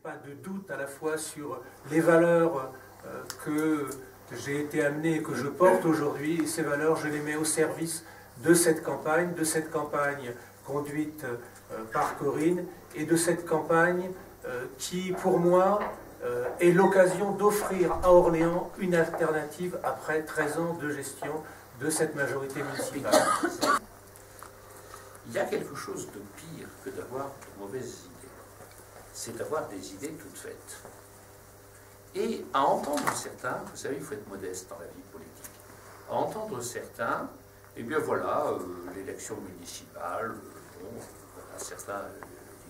pas de doute à la fois sur les valeurs que j'ai été amené et que je porte aujourd'hui. Et ces valeurs, je les mets au service de cette campagne conduite par Corinne, et de cette campagne qui, pour moi, est l'occasion d'offrir à Orléans une alternative après 13 ans de gestion de cette majorité municipale. Il y a quelque chose de pire que d'avoir de mauvaises idées. C'est d'avoir des idées toutes faites. Et à entendre certains, vous savez, il faut être modeste dans la vie politique, à entendre certains, eh bien voilà, l'élection municipale, bon, voilà, certains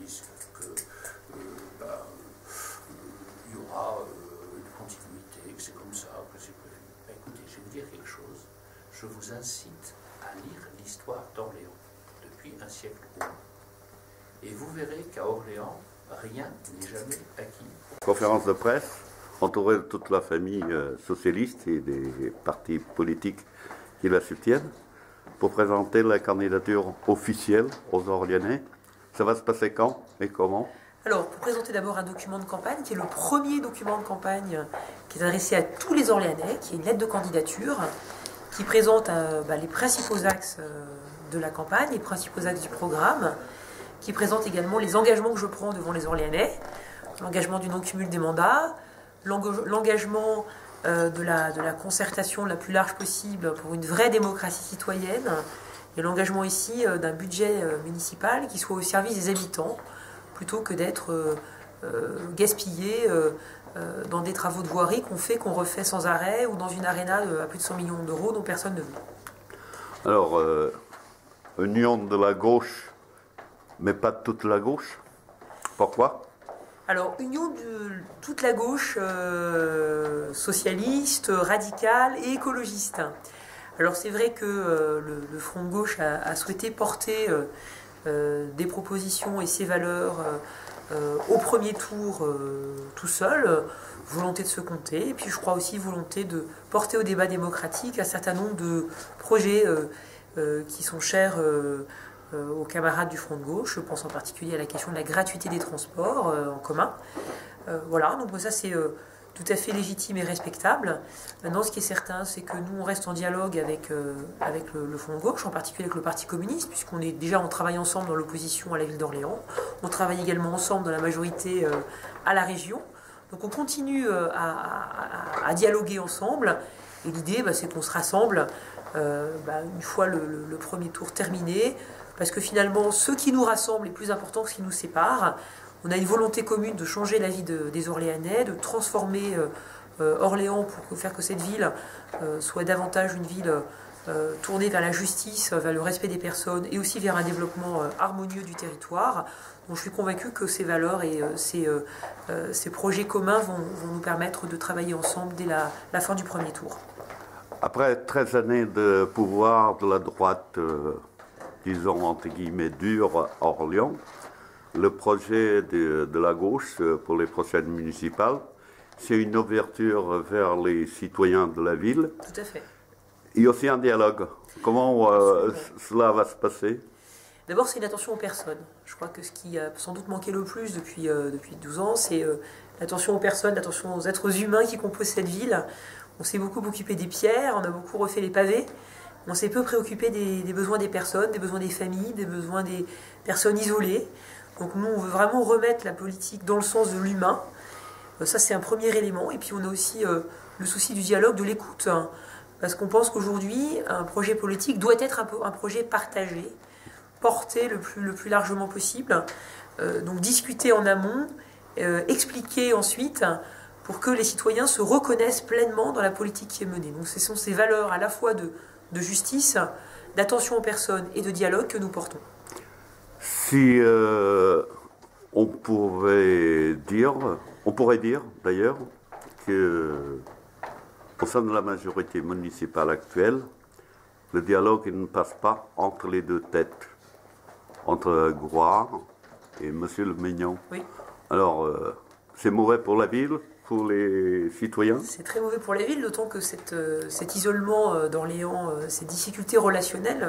disent que il y aura une continuité, que c'est comme ça, que c'est prévu. Ben, écoutez, je vais vous dire quelque chose. Je vous incite à lire l'histoire d'Orléans depuis un siècle au moins. Et vous verrez qu'à Orléans, rien n'est jamais acquis. Conférence de presse, entourée de toute la famille socialiste et des partis politiques qui la soutiennent, pour présenter la candidature officielle aux Orléanais. Ça va se passer quand et comment? Alors, pour présenter d'abord un document de campagne, qui est le premier document de campagne qui est adressé à tous les Orléanais, qui est une lettre de candidature, qui présente les principaux axes de la campagne, les principaux axes du programme, qui présente également les engagements que je prends devant les Orléanais, l'engagement du non-cumul des mandats, l'engagement de la concertation la plus large possible pour une vraie démocratie citoyenne, et l'engagement ici d'un budget municipal qui soit au service des habitants, plutôt que d'être gaspillé dans des travaux de voirie qu'on refait sans arrêt, ou dans une aréna à plus de 100 millions d'euros dont personne ne veut. Alors, union de la gauche, mais pas de toute la gauche. Pourquoi? Alors, union de toute la gauche socialiste, radicale et écologiste. Alors, c'est vrai que le Front de gauche a souhaité porter des propositions et ses valeurs au premier tour tout seul, volonté de se compter, et puis je crois aussi volonté de porter au débat démocratique un certain nombre de projets qui sont chers aux camarades du Front de gauche. Je pense en particulier à la question de la gratuité des transports en commun. Voilà, donc ça c'est tout à fait légitime et respectable. Maintenant, ce qui est certain, c'est que nous, on reste en dialogue avec le Front de gauche, en particulier avec le Parti communiste, puisqu'on est déjà, on travaille ensemble dans l'opposition à la ville d'Orléans. On travaille également ensemble dans la majorité à la région. Donc on continue à dialoguer ensemble. Et l'idée, c'est qu'on se rassemble une fois le premier tour terminé, parce que finalement, ce qui nous rassemble est plus important que ce qui nous sépare. On a une volonté commune de changer la vie des Orléanais, de transformer Orléans pour faire que cette ville soit davantage une ville tournée vers la justice, vers le respect des personnes et aussi vers un développement harmonieux du territoire. Donc je suis convaincue que ces valeurs et ces projets communs vont nous permettre de travailler ensemble dès la fin du premier tour. Après 13 années de pouvoir de la droite, disons entre guillemets dure à Orléans, le projet de la gauche pour les prochaines municipales, c'est une ouverture vers les citoyens de la ville. Tout à fait. Et aussi un dialogue. Comment cela va se passer? D'abord, c'est une attention aux personnes. Je crois que ce qui a sans doute manqué le plus depuis 12 ans, c'est l'attention aux personnes, l'attention aux êtres humains qui composent cette ville. On s'est beaucoup occupé des pierres, on a beaucoup refait les pavés. On s'est peu préoccupé des besoins des personnes, des besoins des familles, des besoins des personnes isolées. Donc nous, on veut vraiment remettre la politique dans le sens de l'humain. Ça, c'est un premier élément. Et puis on a aussi le souci du dialogue, de l'écoute. Hein, parce qu'on pense qu'aujourd'hui, un projet politique doit être un projet partagé, porté le plus largement possible. Donc discuter en amont, expliquer ensuite, pour que les citoyens se reconnaissent pleinement dans la politique qui est menée. Donc ce sont ces valeurs à la fois de justice, d'attention aux personnes et de dialogue que nous portons. Si on pourrait dire d'ailleurs que au sein de la majorité municipale actuelle, le dialogue ne passe pas entre les deux têtes, entre Grouard et Monsieur le Mignon. Oui. Alors, c'est mauvais pour la ville, pour les citoyens? C'est très mauvais pour la ville, d'autant que cet isolement d'Orléans, ces difficultés relationnelles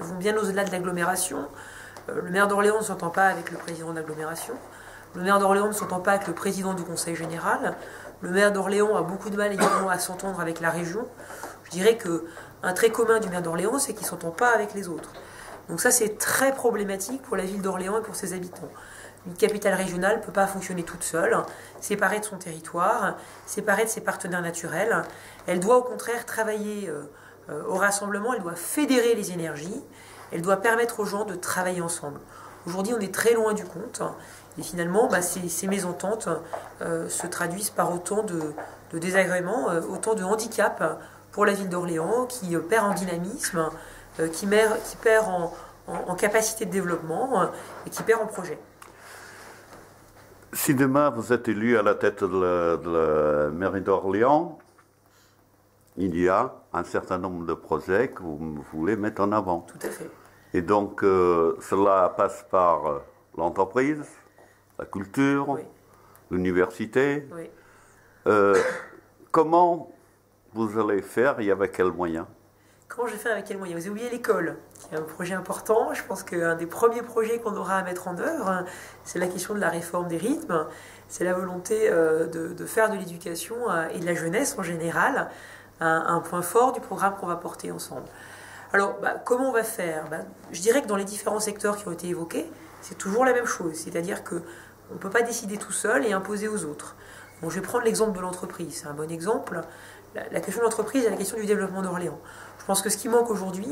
vont bien au-delà de l'agglomération. Le maire d'Orléans ne s'entend pas avec le président de l'agglomération. Le maire d'Orléans ne s'entend pas avec le président du conseil général. Le maire d'Orléans a beaucoup de mal également à s'entendre avec la région. Je dirais qu'un trait commun du maire d'Orléans, c'est qu'il ne s'entend pas avec les autres. Donc ça, c'est très problématique pour la ville d'Orléans et pour ses habitants. Une capitale régionale ne peut pas fonctionner toute seule, séparée de son territoire, séparée de ses partenaires naturels. Elle doit au contraire travailler au rassemblement, elle doit fédérer les énergies, elle doit permettre aux gens de travailler ensemble. Aujourd'hui, on est très loin du compte, et finalement, ces mésententes se traduisent par autant de désagréments, autant de handicaps pour la ville d'Orléans, qui perd en dynamisme, qui perd en capacité de développement et qui perd en projet. Si demain vous êtes élu à la tête de la mairie d'Orléans, il y a un certain nombre de projets que vous voulez mettre en avant. Tout à fait. Et donc cela passe par l'entreprise, la culture, Oui. l'université. Oui. Comment vous allez faire et avec quels moyens? Comment je vais faire, avec quels moyens? Vous avez oublié l'école, qui est un projet important. Je pense qu'un des premiers projets qu'on aura à mettre en œuvre, c'est la question de la réforme des rythmes. C'est la volonté de faire de l'éducation et de la jeunesse en général un point fort du programme qu'on va porter ensemble. Alors, comment on va faire? Je dirais que dans les différents secteurs qui ont été évoqués, c'est toujours la même chose. C'est-à-dire qu'on ne peut pas décider tout seul et imposer aux autres. Bon, je vais prendre l'exemple de l'entreprise. C'est un bon exemple. La question de l'entreprise est la question du développement d'Orléans. Je pense que ce qui manque aujourd'hui,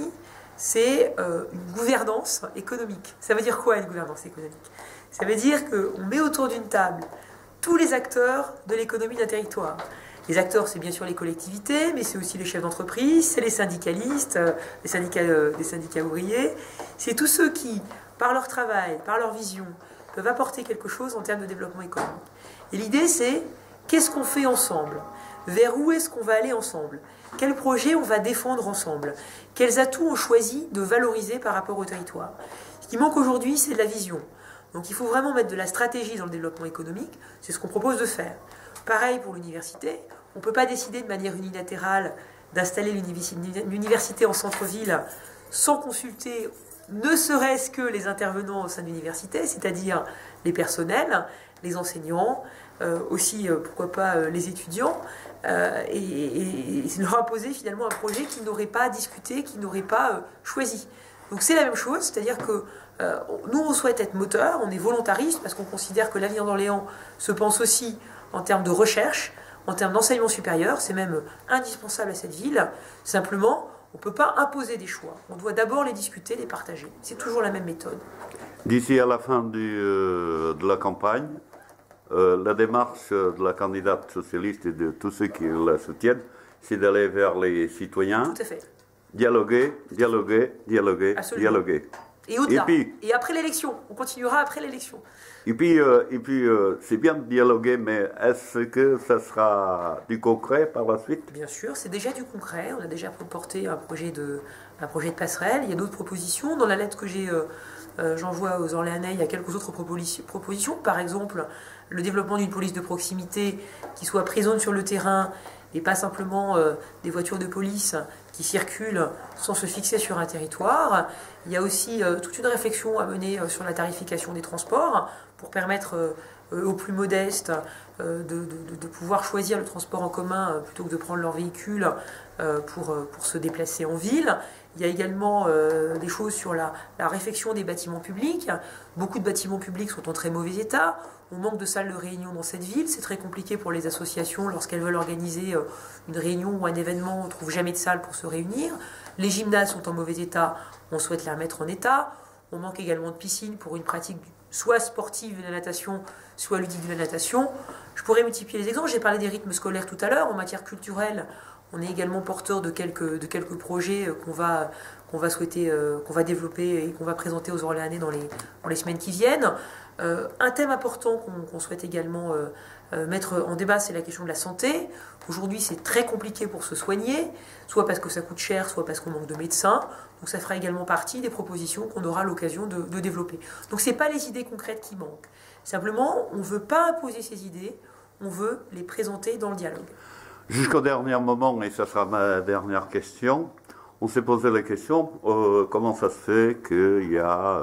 c'est une gouvernance économique. Ça veut dire quoi, une gouvernance économique? Ça veut dire qu'on met autour d'une table tous les acteurs de l'économie d'un territoire. Les acteurs, c'est bien sûr les collectivités, mais c'est aussi les chefs d'entreprise, c'est les syndicalistes, les syndicats ouvriers. C'est tous ceux qui, par leur travail, par leur vision, peuvent apporter quelque chose en termes de développement économique. Et l'idée, c'est qu'est-ce qu'on fait ensemble? Vers où est-ce qu'on va aller ensemble? Quels projets on va défendre ensemble? Quels atouts on choisit de valoriser par rapport au territoire? Ce qui manque aujourd'hui, c'est de la vision. Donc il faut vraiment mettre de la stratégie dans le développement économique. C'est ce qu'on propose de faire. Pareil pour l'université. On ne peut pas décider de manière unilatérale d'installer l'université en centre-ville sans consulter ne serait-ce que les intervenants au sein de l'université, c'est-à-dire les personnels, les enseignants, aussi, pourquoi pas, les étudiants, et leur imposer finalement un projet qu'ils n'auraient pas discuté, qu'ils n'auraient pas choisi. Donc c'est la même chose, c'est-à-dire que nous on souhaite être moteur, on est volontariste parce qu'on considère que l'avenir d'Orléans se pense aussi en termes de recherche, en termes d'enseignement supérieur, c'est même indispensable à cette ville. Simplement, on ne peut pas imposer des choix, on doit d'abord les discuter, les partager. C'est toujours la même méthode. D'ici à la fin de la campagne, la démarche de la candidate socialiste et de tous ceux qui la soutiennent, c'est d'aller vers les citoyens. Tout à fait. Dialoguer, dialoguer, dialoguer, Absolument. dialoguer. Et au-delà. Et après l'élection. On continuera après l'élection. Et puis c'est bien de dialoguer, mais est-ce que ça sera du concret par la suite? Bien sûr, c'est déjà du concret. On a déjà porté un projet de passerelle. Il y a d'autres propositions. Dans la lettre que j'envoie aux Orléanais, il y a quelques autres propositions. Par exemple, le développement d'une police de proximité qui soit présente sur le terrain et pas simplement des voitures de police qui circulent sans se fixer sur un territoire. Il y a aussi toute une réflexion à mener sur la tarification des transports pour permettre aux plus modestes de pouvoir choisir le transport en commun plutôt que de prendre leur véhicule pour se déplacer en ville. Il y a également des choses sur la réfection des bâtiments publics. Beaucoup de bâtiments publics sont en très mauvais état. On manque de salles de réunion dans cette ville. C'est très compliqué pour les associations lorsqu'elles veulent organiser une réunion ou un événement. On ne trouve jamais de salle pour se réunir. Les gymnases sont en mauvais état. On souhaite les remettre en état. On manque également de piscines pour une pratique soit sportive de la natation, soit ludique de la natation. Je pourrais multiplier les exemples. J'ai parlé des rythmes scolaires tout à l'heure. En matière culturelle, on est également porteur de quelques projets qu'on va développer et qu'on va présenter aux Orléanais dans les semaines qui viennent. Un thème important qu'on souhaite également mettre en débat, c'est la question de la santé. Aujourd'hui, c'est très compliqué pour se soigner, soit parce que ça coûte cher, soit parce qu'on manque de médecins. Donc ça fera également partie des propositions qu'on aura l'occasion de développer. Donc ce n'est pas les idées concrètes qui manquent. Simplement, on ne veut pas imposer ces idées, on veut les présenter dans le dialogue. Jusqu'au dernier moment, et ça sera ma dernière question, on s'est posé la question, comment ça se fait qu'il y a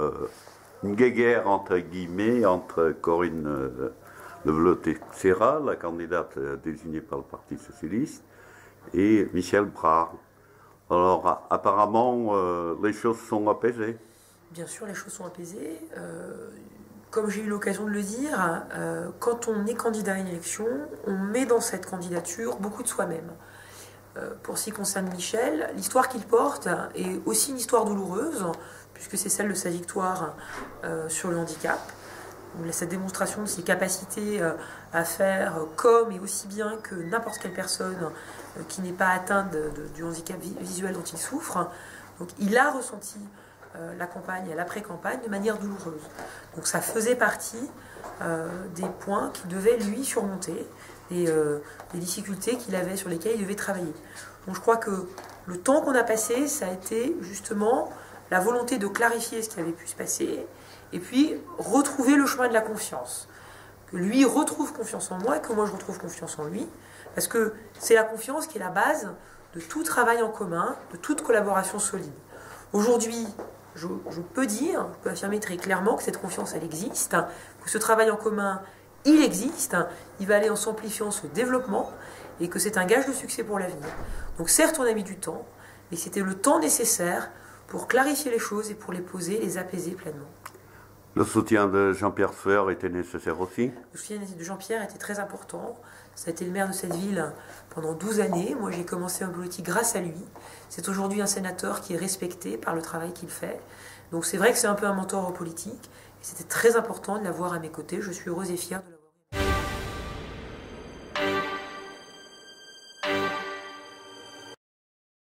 une guéguerre entre guillemets entre Corinne Levloté-Serra, la candidate désignée par le Parti socialiste, et Michel Brard. Alors apparemment, les choses sont apaisées. Bien sûr, les choses sont apaisées. Comme j'ai eu l'occasion de le dire, quand on est candidat à une élection, on met dans cette candidature beaucoup de soi-même. Pour ce qui concerne Michel, l'histoire qu'il porte est aussi une histoire douloureuse, puisque c'est celle de sa victoire sur le handicap. Cette démonstration de ses capacités à faire comme et aussi bien que n'importe quelle personne qui n'est pas atteinte du handicap visuel dont il souffre. Donc il a ressenti la campagne et l'après-campagne de manière douloureuse. Donc ça faisait partie des points qu'il devait lui surmonter et des difficultés qu'il avait sur lesquelles il devait travailler. Donc je crois que le temps qu'on a passé, ça a été justement la volonté de clarifier ce qui avait pu se passer et puis retrouver le chemin de la confiance. Que lui retrouve confiance en moi et que moi je retrouve confiance en lui, parce que c'est la confiance qui est la base de tout travail en commun, de toute collaboration solide. Aujourd'hui, je peux affirmer très clairement que cette confiance, elle existe, que ce travail en commun, il existe, il va aller en s'amplifiant ce développement, et que c'est un gage de succès pour l'avenir. Donc certes, on a mis du temps, mais c'était le temps nécessaire pour clarifier les choses et pour les poser, les apaiser pleinement. Le soutien de Jean-Pierre Sueur était nécessaire aussi? Le soutien de Jean-Pierre était très important. Ça a été le maire de cette ville pendant 12 années. Moi, j'ai commencé en politique grâce à lui. C'est aujourd'hui un sénateur qui est respecté par le travail qu'il fait. Donc c'est vrai que c'est un peu un mentor en politique. Et c'était très important de l'avoir à mes côtés. Je suis heureuse et fière de l'avoir.